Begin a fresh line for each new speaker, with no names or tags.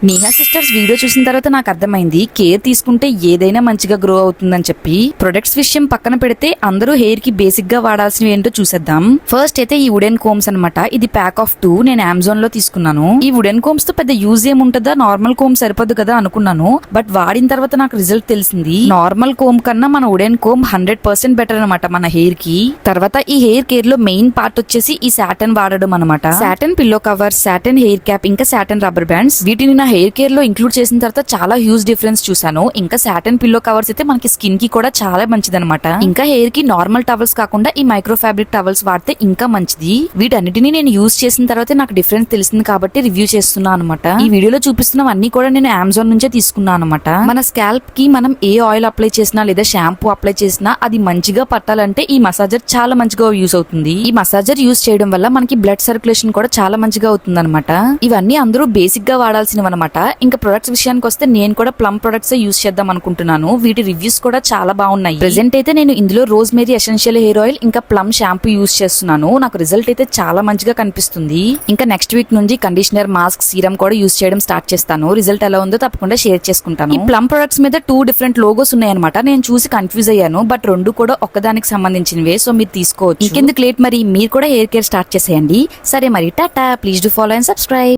Neha sisters video చూసిన తర్వాత నాకు అర్థమైంది కేర్ తీసుకుంటే ఏదైనా మంచిగా గ్రో అవుతుందని చెప్పి. ప్రొడక్ట్స్ విషయం పక్కన పెడితే అందరూ హెయిర్ కి బేసిక్ గా వాడాల్సినవి ఏంటో చూసేద్దాం. ఫస్ట్ అయితే ఈ వుడెన్ కోమ్స్ అన్నమాట. ఇది ప్యాక్ ఆఫ్ 2 నేను అమెజాన్ లో తీసుకున్నాను. ఈ వుడెన్ కోమ్స్ తో పెద్ద యూజ్ ఏముంటుందా, నార్మల్ కోమ్ సరిపోదు కదా అనుకున్నాను. బట్ వాడిన తర్వాత నాకు రిజల్ట్ తెలిసింది నార్మల్ కోమ్ కన్నా మన వుడెన్ కోమ్ 100% బెటర్ అనమాట మన హెయిర్ కి. తర్వాత ఈ హెయిర్ కేర్ లో మెయిన్ పార్ట్ వచ్చేసి ఈ సాటన్ వాడడం అనమాట. Satan pillow cover, Satan hair cap, ఇంకా సాటన్ రబ్బర్ బ్యాండ్స్. వీటిని నా హెయిర్ కేర్ లో ఇంక్లూడ్ చేసిన తర్వాత చాలా హ్యూజ్ డిఫరెన్స్ చూసాను. ఇంకా సాటన్ పిల్లో కవర్స్ అయితే మనకి స్కిన్ కి కూడా చాలా మంచిదన్నమాట. ఇంకా హెయిర్ కి నార్మల్ టవల్స్ కాకుండా ఈ మైక్రో ఫ్యాబ్రిక్ టవల్స్ వాడితే ఇంకా మంచిది. వీటన్నిటిని నేను యూజ్ చేసిన తర్వాత నాకు డిఫరెన్స్ తెలిసింది కాబట్టి రివ్యూ చేస్తున్నా అనమాట. ఈ వీడియోలో చూపిస్తున్నవన్నీ కూడా నేను అమెజాన్ నుంచే తీసుకున్నాను అనమాట. మన స్కాల్ప్ కి మనం ఏ ఆయిల్ అప్లై చేసినా లేదా షాంపూ అప్లై చేసినా అది మంచిగా పట్టాలంటే ఈ మసాజర్ చాలా మంచిగా యూజ్ అవుతుంది. ఈ మసాజర్ యూజ్ చేయడం వల్ల మనకి బ్లడ్ సర్క్యులేషన్ కూడా చాలా మంచిగా అవుతుంది అనమాట. ఇవన్నీ అందరూ బేసిక్ గా వాడాల్సినవి అనమాట. ఇంకా ప్రొడక్ట్స్ విషయానికి వస్తే నేను కూడా ప్లమ్ ప్రొడక్ట్స్ యూజ్ చేద్దాం అనుకుంటున్నాను. వీటి రివ్యూస్ కూడా చాలా బాగున్నాయి. ప్రెసెంట్ అయితే నేను ఇందులో rosemary essential hair oil ఇంకా ప్లమ్ షాంపూ యూజ్ చేస్తున్నాను. నాకు రిజల్ట్ అయితే చాలా మంచిగా కనిపిస్తుంది. ఇంకా నెక్స్ట్ వీక్ నుంచి కండిషనర్, మాస్క్, సీరం కూడా యూజ్ చేయడం స్టార్ట్ చేస్తాను. రిజల్ట్ ఎలా ఉందో తప్పకుండా షేర్ చేసుకుంటాను. ఈ ప్లమ్ ప్రొడక్ట్స్ మీద 2 డిఫరెంట్ లోగోస్ ఉన్నాయన్నమాట. నేను చూసి కన్ఫ్యూజ్ అయ్యాను. బట్ 2 కూడా ఒక్కదానికి సంబంధించినవే, సో మీరు తీసుకోవచ్చు. ఇంకెందుకు లేట్, మరి మీరు కూడా హెయిర్ కేర్ స్టార్ట్ చేసేయండి. సరే మరి Tata. Please do follow and subscribe.